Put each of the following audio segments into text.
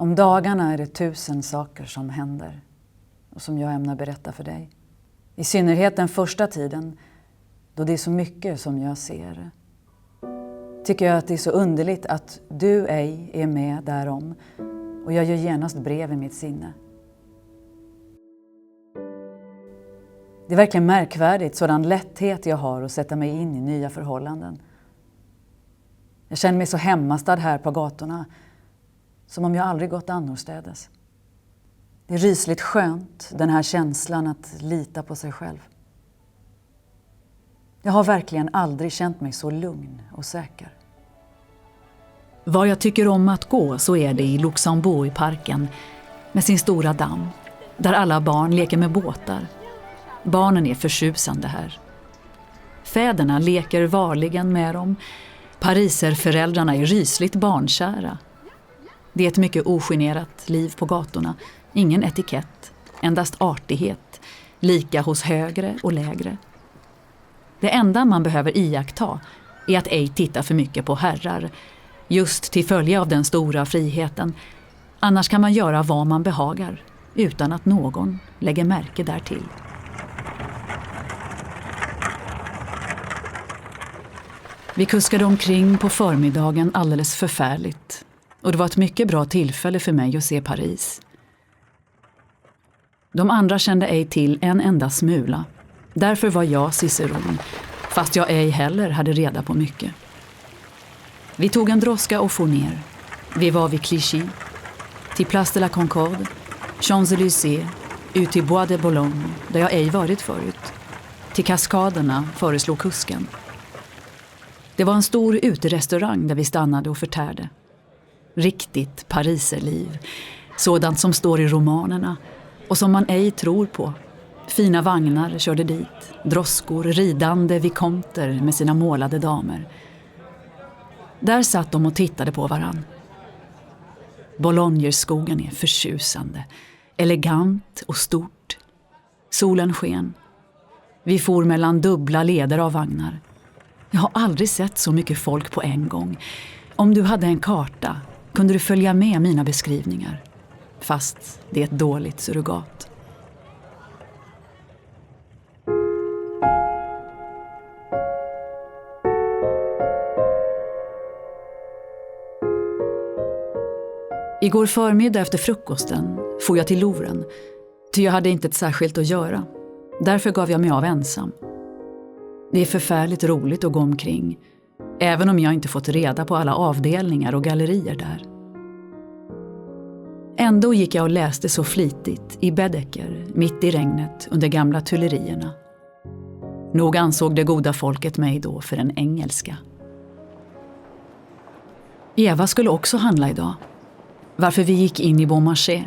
Om dagarna är det 1000 saker som händer och som jag ämnar berätta för dig. I synnerhet den första tiden, då det är så mycket som jag ser. Tycker jag att det är så underligt att du ej är med därom, och jag gör genast brev i mitt sinne. Det är verkligen märkvärdigt sådan lätthet jag har att sätta mig in i nya förhållanden. Jag känner mig så hemmastad här på gatorna, som om jag aldrig gått annorstädes. Det är rysligt skönt, den här känslan att lita på sig själv. Jag har verkligen aldrig känt mig så lugn och säker. Var jag tycker om att gå så är det i Luxemburgparken med sin stora damm, där alla barn leker med båtar. Barnen är förtjusande här. Fäderna leker varligen med dem. Pariserföräldrarna är rysligt barnkära. Det är ett mycket ogenerat liv på gatorna. Ingen etikett, endast artighet, lika hos högre och lägre. Det enda man behöver iaktta är att ej titta för mycket på herrar, just till följe av den stora friheten. Annars kan man göra vad man behagar, utan att någon lägger märke därtill. Vi kuskade omkring på förmiddagen alldeles förfärligt, och det var ett mycket bra tillfälle för mig att se Paris. De andra kände ej till en enda smula. Därför var jag ciceron, fast jag ej heller hade reda på mycket. Vi tog en droska och for ner. Vi var vid Clichy, till Place de la Concorde, Champs-Élysées, ut till Bois de Boulogne, där jag ej varit förut. Till kaskaderna, föreslog kusken. Det var en stor uterestaurang där vi stannade och förtärde. Riktigt pariserliv, sådant som står i romanerna och som man ej tror på. Fina vagnar körde dit, droskor, ridande vikonter med sina målade damer. Där satt de och tittade på varann. Bolognerskogen är förtjusande, elegant och stort. Solen sken. Vi for mellan dubbla leder av vagnar. Jag har aldrig sett så mycket folk på en gång. Om du hade en karta kunde du följa med mina beskrivningar. Fast det är ett dåligt surrogat. Igår förmiddag efter frukosten får jag till Louvren, ty jag hade inte ett särskilt att göra. Därför gav jag mig av ensam. Det är förfärligt roligt att gå omkring, även om jag inte fått reda på alla avdelningar och gallerier där. Ändå gick jag och läste så flitigt i Baedeker, mitt i regnet under gamla tullerierna. Nog ansåg det goda folket mig då för en engelska. Eva skulle också handla idag, varför vi gick in i Bon Marché.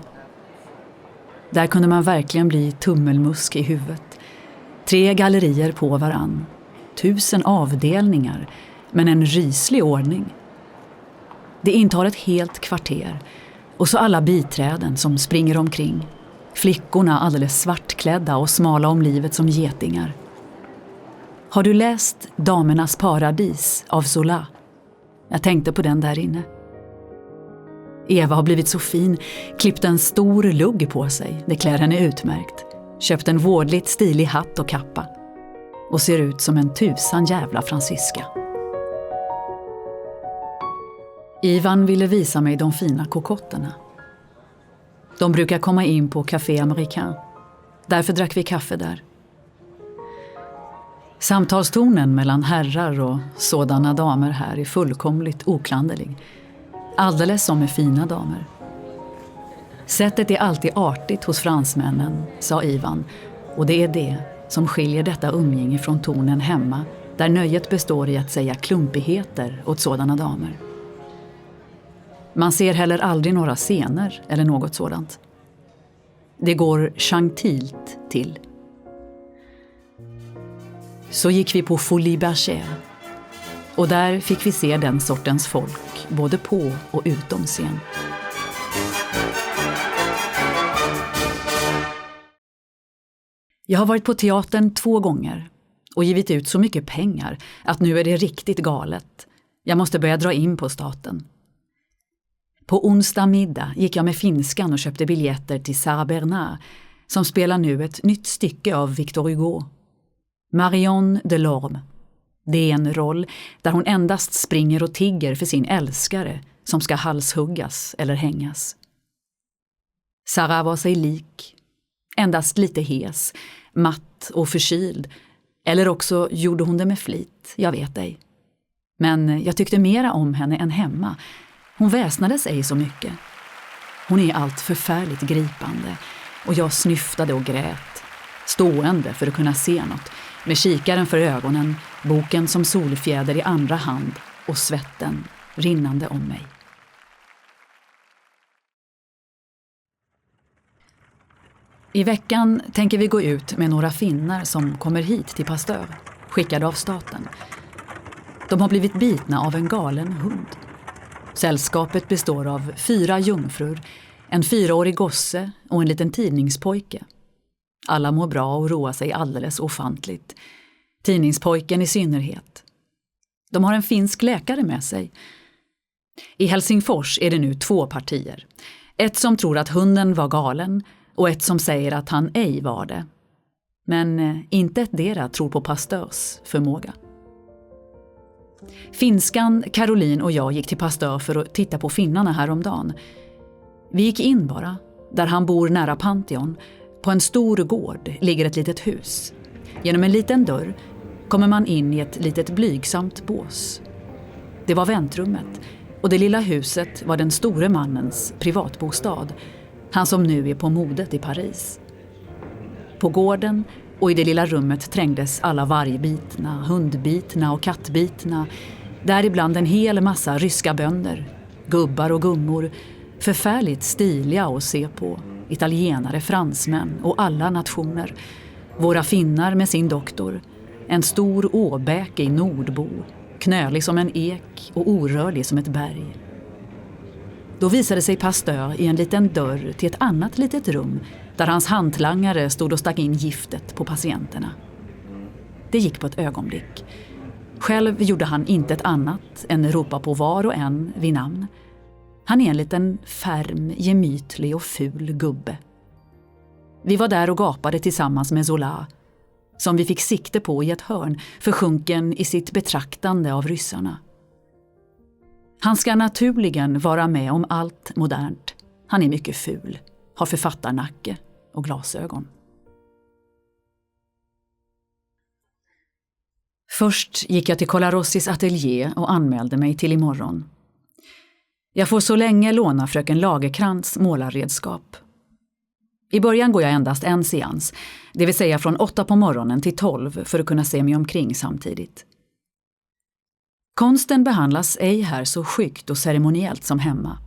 Där kunde man verkligen bli tummelmusk i huvudet. 3 gallerier på varann, 1000 avdelningar, men en ryslig ordning. Det intar ett helt kvarter, och så alla biträden som springer omkring. Flickorna alldeles svartklädda och smala om livet som getingar. Har du läst Damernas paradis av Zola? Jag tänkte på den där inne. Eva har blivit så fin, klippt en stor lugg på sig, det klär henne utmärkt. Köpt en vårdligt stilig hatt och kappa. Och ser ut som en 1000 jävla fransyska. Ivan ville visa mig de fina kokotterna. De brukar komma in på Café Américain. Därför drack vi kaffe där. Samtalstonen mellan herrar och sådana damer här är fullkomligt oklanderlig. Alldeles som med fina damer. Sättet är alltid artigt hos fransmännen, sa Ivan, och det är det som skiljer detta umgänge från tonen hemma, där nöjet består i att säga klumpigheter åt sådana damer. Man ser heller aldrig några scener eller något sådant. Det går gentilt till. Så gick vi på Folie Bergère, och där fick vi se den sortens folk, både på och utom scen. Jag har varit på teatern 2 gånger och givit ut så mycket pengar att nu är det riktigt galet. Jag måste börja dra in på staten. På onsdag middag gick jag med finskan och köpte biljetter till Sarah Bernard som spelar nu ett nytt stycke av Victor Hugo. Marion Delorme. Det är en roll där hon endast springer och tigger för sin älskare som ska halshuggas eller hängas. Sarah var sig lik, endast lite hes, matt och förkyld, eller också gjorde hon det med flit, jag vet ej. Men jag tyckte mera om henne än hemma. Hon väsnades ej så mycket. Hon är allt förfärligt gripande och jag snyftade och grät, stående för att kunna se något, med kikaren för ögonen, boken som solfjäder i andra hand och svetten rinnande om mig. I veckan tänker vi gå ut med några finnar som kommer hit till Pasteur, skickade av staten. De har blivit bitna av en galen hund. Sällskapet består av 4 jungfrur, en 4-årig gosse och en liten tidningspojke. Alla mår bra och roar sig alldeles ofantligt. Tidningspojken i synnerhet. De har en finsk läkare med sig. I Helsingfors är det nu 2 partier. Ett som tror att hunden var galen och ett som säger att han ej var det. Men inte ett dera tror på Pasteurs förmåga. Finskan, Caroline och jag gick till Pasteur för att titta på finnarna häromdagen. Vi gick in bara, där han bor nära Pantheon. På en stor gård ligger ett litet hus. Genom en liten dörr kommer man in i ett litet blygsamt bås. Det var väntrummet och det lilla huset var den store mannens privatbostad. Han som nu är på modet i Paris. På gården och i det lilla rummet trängdes alla vargbitna, hundbitna och kattbitna. Däribland en hel massa ryska bönder, gubbar och gummor, förfärligt stiliga att se på. Italienare, fransmän och alla nationer. Våra finnar med sin doktor. En stor åbäke i Nordbo, knölig som en ek och orörlig som ett berg. Då visade sig Pasteur i en liten dörr till ett annat litet rum där hans hantlangare stod och stack in giftet på patienterna. Det gick på ett ögonblick. Själv gjorde han inte ett annat än ropa på var och en vid namn. Han är en liten färm, gemytlig och ful gubbe. Vi var där och gapade tillsammans med Zola, som vi fick sikte på i ett hörn, försjunken i sitt betraktande av ryssarna. Han ska naturligen vara med om allt modernt. Han är mycket ful, har författarnacke och glasögon. Först gick jag till Colarossis ateljé och anmälde mig till imorgon. Jag får så länge låna fröken Lagerkrans målarredskap. I början går jag endast en seans, det vill säga från 8 på morgonen till 12 för att kunna se mig omkring samtidigt. Konsten behandlas ej här så skyggt och ceremoniellt som hemma.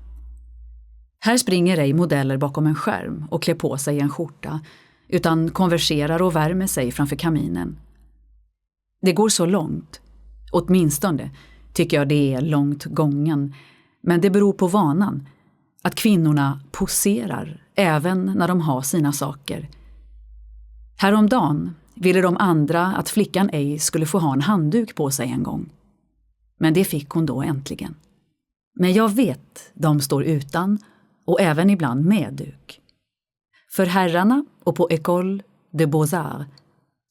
Här springer ej modeller bakom en skärm och klär på sig en skjorta, utan konverserar och värmer sig framför kaminen. Det går så långt, åtminstone tycker jag det är långt gången, men det beror på vanan, att kvinnorna poserar även när de har sina saker. Häromdagen ville de andra att flickan ej skulle få ha en handduk på sig en gång. Men det fick hon då äntligen. Men jag vet, de står utan och även ibland med duk. För herrarna och på École de Beaux-Arts,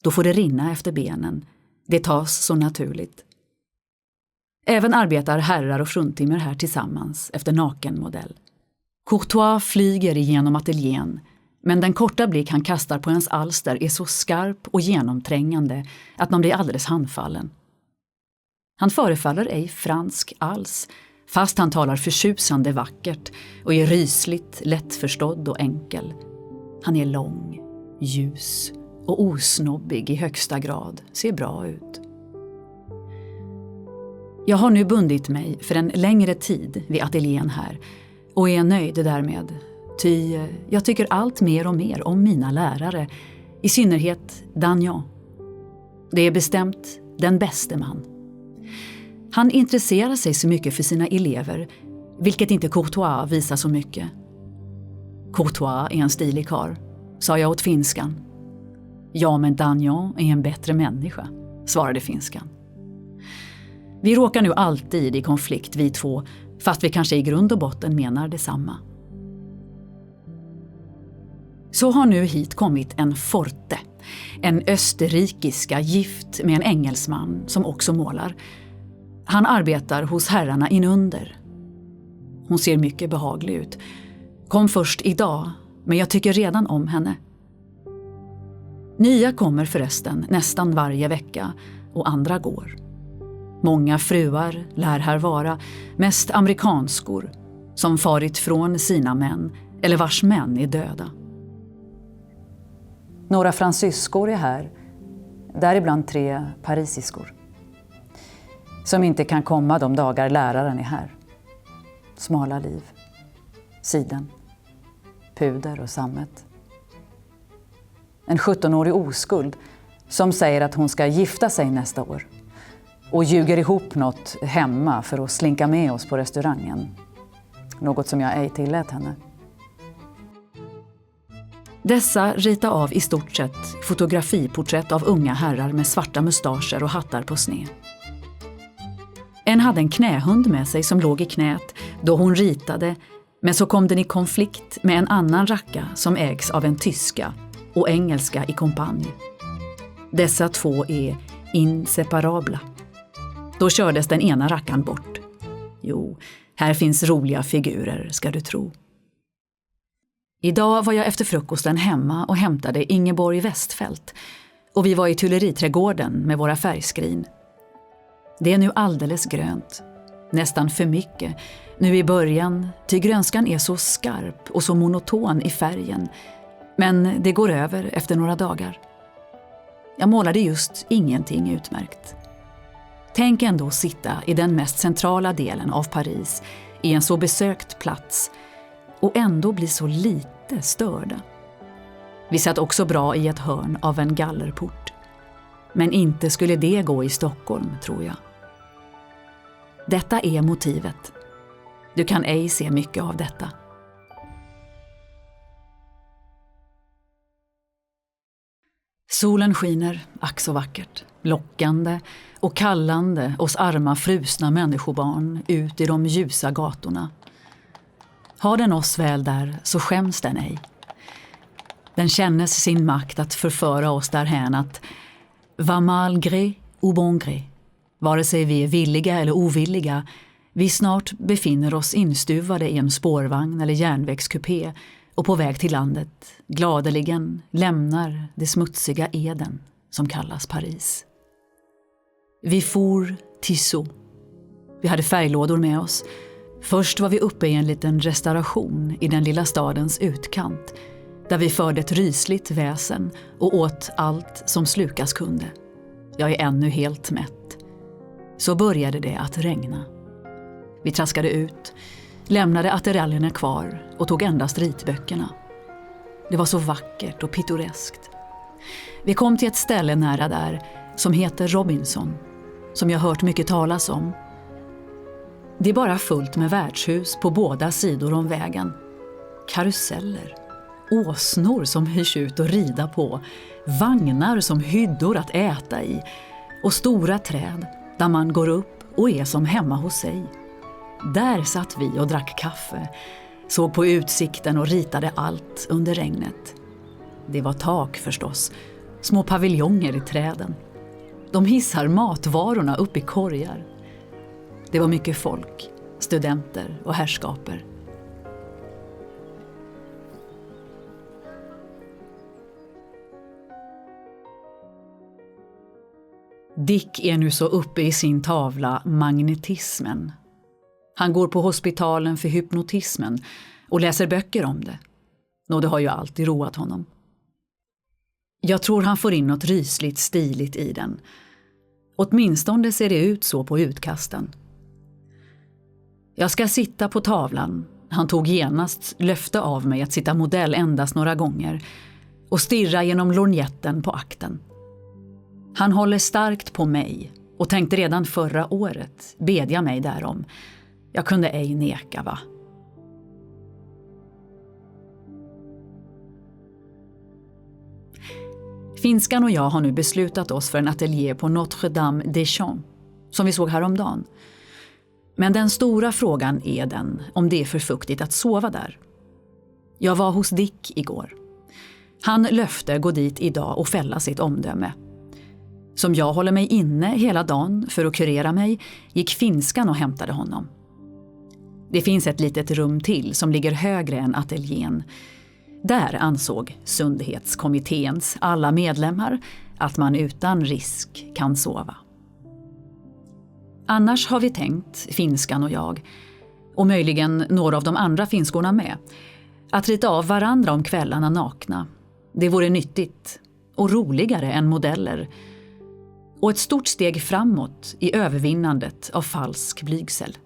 då får det rinna efter benen. Det tas så naturligt. Även arbetar herrar och fruntimmer här tillsammans efter nakenmodell. Courtois flyger igenom ateljén, men den korta blick han kastar på ens alster är så skarp och genomträngande att man blir alldeles handfallen. Han förefaller ej fransk alls, fast han talar förtjusande vackert och är rysligt lättförstådd och enkel. Han är lång, ljus och osnobbig i högsta grad, ser bra ut. Jag har nu bundit mig för en längre tid vid ateljén här och är nöjd därmed, ty jag tycker allt mer och mer om mina lärare, i synnerhet Dagnon. Det är bestämt den bäste man. Han intresserar sig så mycket för sina elever, vilket inte Courtois visar så mycket. Courtois är en stilig karl, sa jag åt finskan. Ja, men Dagnon är en bättre människa, svarade finskan. Vi råkar nu alltid i konflikt vi två, fast vi kanske i grund och botten menar detsamma. Så har nu hit kommit en Forte, en österrikiska gift med en engelsman som också målar. Han arbetar hos herrarna inunder. Hon ser mycket behaglig ut. Kom först idag, men jag tycker redan om henne. Nya kommer förresten nästan varje vecka och andra går. Många fruar lär här vara, mest amerikanskor, som farit från sina män eller vars män är döda. Några fransyskor är här, däribland 3 parisiskor. Som inte kan komma de dagar läraren är här. Smala liv, siden, puder och sammet. En 17-årig oskuld som säger att hon ska gifta sig nästa år och ljuger ihop något hemma för att slinka med oss på restaurangen. Något som jag ej tillät henne. Dessa ritar av i stort sett fotografiporträtt av unga herrar med svarta mustascher och hattar på sned. En hade en knähund med sig som låg i knät då hon ritade, men så kom den i konflikt med en annan racka som ägs av en tyska och engelska i kompanj. Dessa 2 är inseparabla. Då kördes den ena rackan bort. Jo, här finns roliga figurer, ska du tro. Idag var jag efter frukosten hemma och hämtade Ingeborg Westfält och vi var i Tulleriträdgården med våra färgskrin. Det är nu alldeles grönt, nästan för mycket, nu i början, ty grönskan är så skarp och så monoton i färgen, men det går över efter några dagar. Jag målade just ingenting utmärkt. Tänk ändå sitta i den mest centrala delen av Paris, i en så besökt plats, och ändå bli så lite störda. Vi satt också bra i ett hörn av en gallerport. Men inte skulle det gå i Stockholm, tror jag. Detta är motivet. Du kan ej se mycket av detta. Solen skiner, ack så vackert, lockande och kallande oss arma frusna människobarn ut i de ljusa gatorna. Har den oss väl där så skäms den ej. Den kännes sin makt att förföra oss därhän att va mal gré ou bon gré, vare sig vi är villiga eller ovilliga, vi snart befinner oss instuvade i en spårvagn eller järnvägskupé och på väg till landet gladeligen lämnar det smutsiga Eden som kallas Paris. Vi for Tissot. Vi hade färglådor med oss. Först var vi uppe i en liten restauration i den lilla stadens utkant där vi förde ett rysligt väsen och åt allt som slukas kunde. Jag är ännu helt mätt. Så började det att regna. Vi traskade ut, lämnade attiraljerna kvar och tog endast ritböckerna. Det var så vackert och pittoreskt. Vi kom till ett ställe nära där som heter Robinson, som jag hört mycket talas om. Det är bara fullt med värdshus på båda sidor om vägen. Karuseller, åsnor som hyrs ut och rida på, vagnar som hyddor att äta i och stora träd där man går upp och är som hemma hos sig. Där satt vi och drack kaffe, såg på utsikten och ritade allt under regnet. Det var tak förstås, små paviljonger i träden. De hissar matvarorna upp i korgar. Det var mycket folk, studenter och herrskaper. Dick är nu så uppe i sin tavla magnetismen. Han går på hospitalen för hypnotismen och läser böcker om det. Nå, det har ju alltid roat honom. Jag tror han får in något rysligt stiligt i den. Åtminstone ser det ut så på utkasten. Jag ska sitta på tavlan. Han tog genast löfte av mig att sitta modell endast några gånger och stirra genom lorgnetten på akten. Han håller starkt på mig och tänkte redan förra året bedja mig därom. Jag kunde ej neka, va? Finskan och jag har nu beslutat oss för en ateljé på Notre-Dame des Champs, som vi såg häromdagen. Men den stora frågan är om det är för fuktigt att sova där. Jag var hos Dick igår. Han löfte gå dit idag och fälla sitt omdöme. Som jag håller mig inne hela dagen för att kurera mig gick finskan och hämtade honom. Det finns ett litet rum till som ligger högre än ateljén. Där ansåg sundhetskommitténs alla medlemmar att man utan risk kan sova. Annars har vi tänkt, finskan och jag, och möjligen några av de andra finskorna med, att rita av varandra om kvällarna nakna. Det vore nyttigt och roligare än modeller. Och ett stort steg framåt i övervinnandet av falsk blygsel.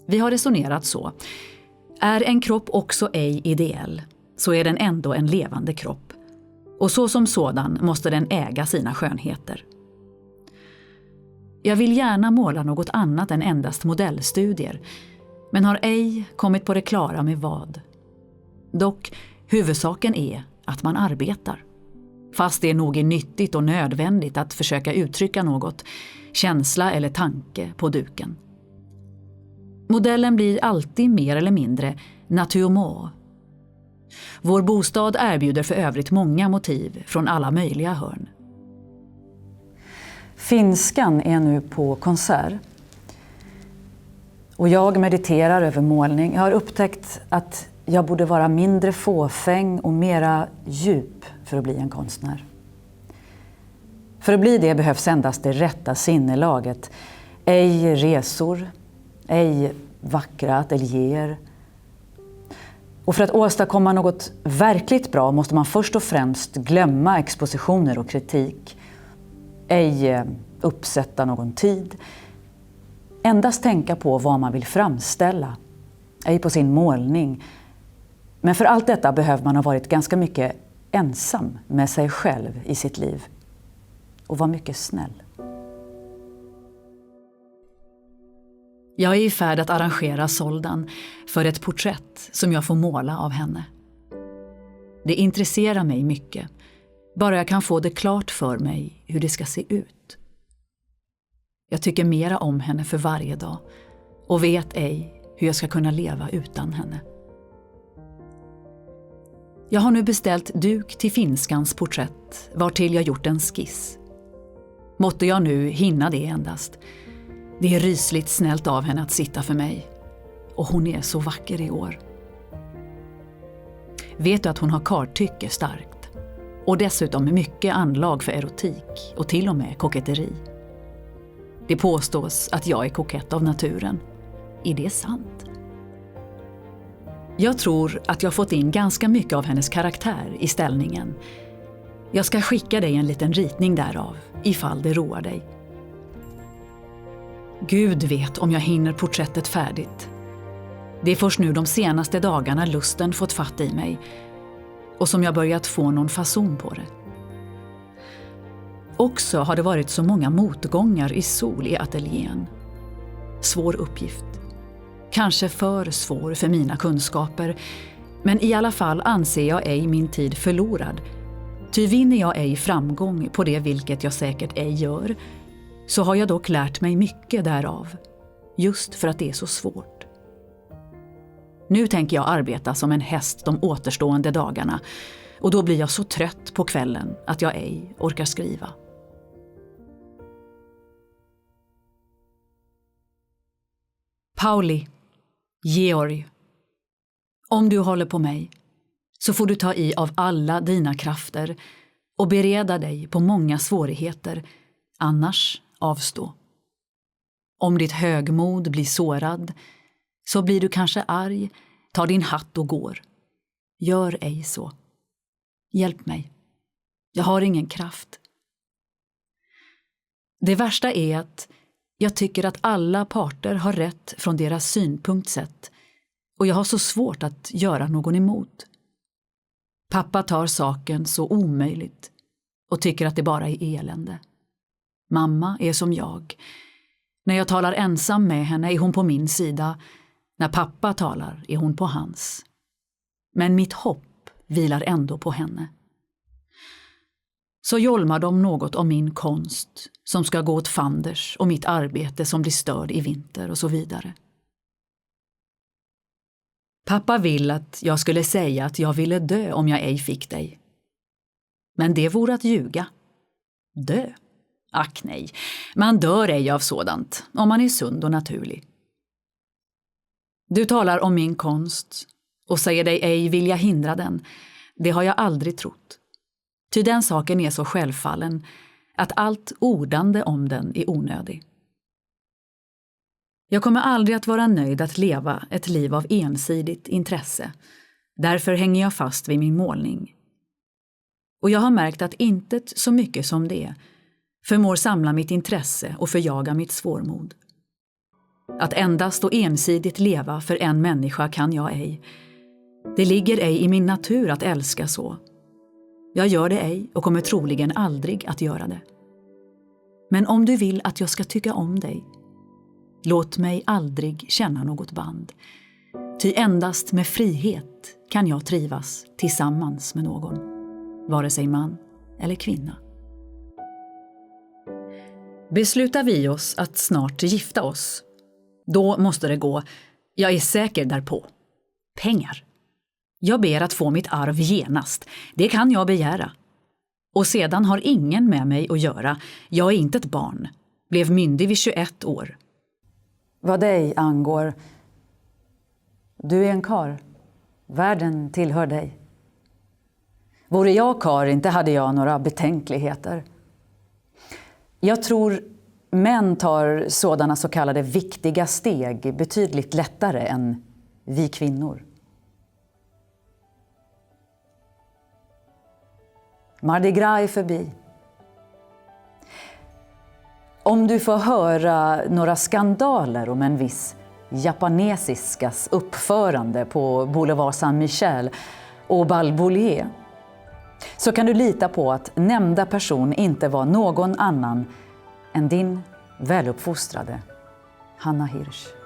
Vi har resonerat så. Är en kropp också ej ideell, så är den ändå en levande kropp. Och så som sådan måste den äga sina skönheter. Jag vill gärna måla något annat än endast modellstudier, men har ej kommit på det klara med vad. Dock, huvudsaken är att man arbetar. Fast det nog är nyttigt och nödvändigt att försöka uttrycka något, känsla eller tanke på duken. Modellen blir alltid mer eller mindre naturmort. Vår bostad erbjuder för övrigt många motiv från alla möjliga hörn. Finskan är nu på konsert. Och jag mediterar över målning. Jag har upptäckt att jag borde vara mindre fåfäng och mera djup för att bli en konstnär. För att bli det behövs endast det rätta sinnelaget. Ej resor, ej vackra ateljéer. Och för att åstadkomma något verkligt bra måste man först och främst glömma expositioner och kritik. Ej uppsätta någon tid. Endast tänka på vad man vill framställa. Ej på sin målning. Men för allt detta behöver man ha varit ganska mycket ensam med sig själv i sitt liv. Och vara mycket snäll. Jag är i färd att arrangera Soldan för ett porträtt som jag får måla av henne. Det intresserar mig mycket, bara jag kan få det klart för mig hur det ska se ut. Jag tycker mera om henne för varje dag och vet ej hur jag ska kunna leva utan henne. Jag har nu beställt duk till finskans porträtt, vartill jag gjort en skiss. Måtte jag nu hinna det endast. Det är rysligt snällt av henne att sitta för mig. Och hon är så vacker i år. Vet du att hon har kartycke starkt? Och dessutom mycket anlag för erotik och till och med koketteri. Det påstås att jag är kokett av naturen. Är det sant? Jag tror att jag fått in ganska mycket av hennes karaktär i ställningen. Jag ska skicka dig en liten ritning därav, ifall det roar dig. Gud vet om jag hinner porträttet färdigt. Det är först nu de senaste dagarna lusten fått fatt i mig och som jag börjat få någon fason på det. Också har det varit så många motgångar i sol i ateljén. Svår uppgift. Kanske för svår för mina kunskaper, men i alla fall anser jag ej min tid förlorad. Ty vinner jag ej framgång på det vilket jag säkert ej gör, så har jag dock lärt mig mycket därav, just för att det är så svårt. Nu tänker jag arbeta som en häst de återstående dagarna, och då blir jag så trött på kvällen att jag ej orkar skriva. Pauli, Georg, om du håller på mig så får du ta i av alla dina krafter och bereda dig på många svårigheter, annars avstå. Om ditt högmod blir sårad så blir du kanske arg, tar din hatt och går. Gör ej så. Hjälp mig. Jag har ingen kraft. Det värsta är att jag tycker att alla parter har rätt från deras synpunkt sett och jag har så svårt att göra någon emot. Pappa tar saken så omöjligt och tycker att det bara är elände. Mamma är som jag. När jag talar ensam med henne är hon på min sida. När pappa talar är hon på hans. Men mitt hopp vilar ändå på henne. så jolmar de något om min konst som ska gå åt fanders och mitt arbete som blir störd i vinter och så vidare. Pappa vill att jag skulle säga att jag ville dö om jag ej fick dig. Men det vore att ljuga. Dö? Ack nej, man dör ej av sådant om man är sund och naturlig. Du talar om min konst och säger dig ej vilja hindra den. Det har jag aldrig trott. Ty den saken är så självfallen att allt ordande om den är onödig. Jag kommer aldrig att vara nöjd att leva ett liv av ensidigt intresse. Därför hänger jag fast vid min målning. Och jag har märkt att intet så mycket som det förmår samla mitt intresse och förjaga mitt svårmod. Att endast och ensidigt leva för en människa kan jag ej. Det ligger ej i min natur att älska så. Jag gör det ej och kommer troligen aldrig att göra det. Men om du vill att jag ska tycka om dig, låt mig aldrig känna något band. Ty endast med frihet kan jag trivas tillsammans med någon, vare sig man eller kvinna. Beslutar vi oss att snart gifta oss, då måste det gå, jag är säker därpå, pengar. Jag ber att få mitt arv genast, det kan jag begära. Och sedan har ingen med mig att göra, jag är inte ett barn, blev myndig vid 21 år. Vad dig angår, du är en kar. Världen tillhör dig. Vore jag kar, inte hade jag några betänkligheter. Jag tror män tar sådana så kallade viktiga steg betydligt lättare än vi kvinnor. Mardi Gras är förbi. Om du får höra några skandaler om en viss japanesiskas uppförande på Boulevard Saint-Michel och Balboulier, så kan du lita på att nämnda person inte var någon annan än din väluppfostrade Hanna Hirsch.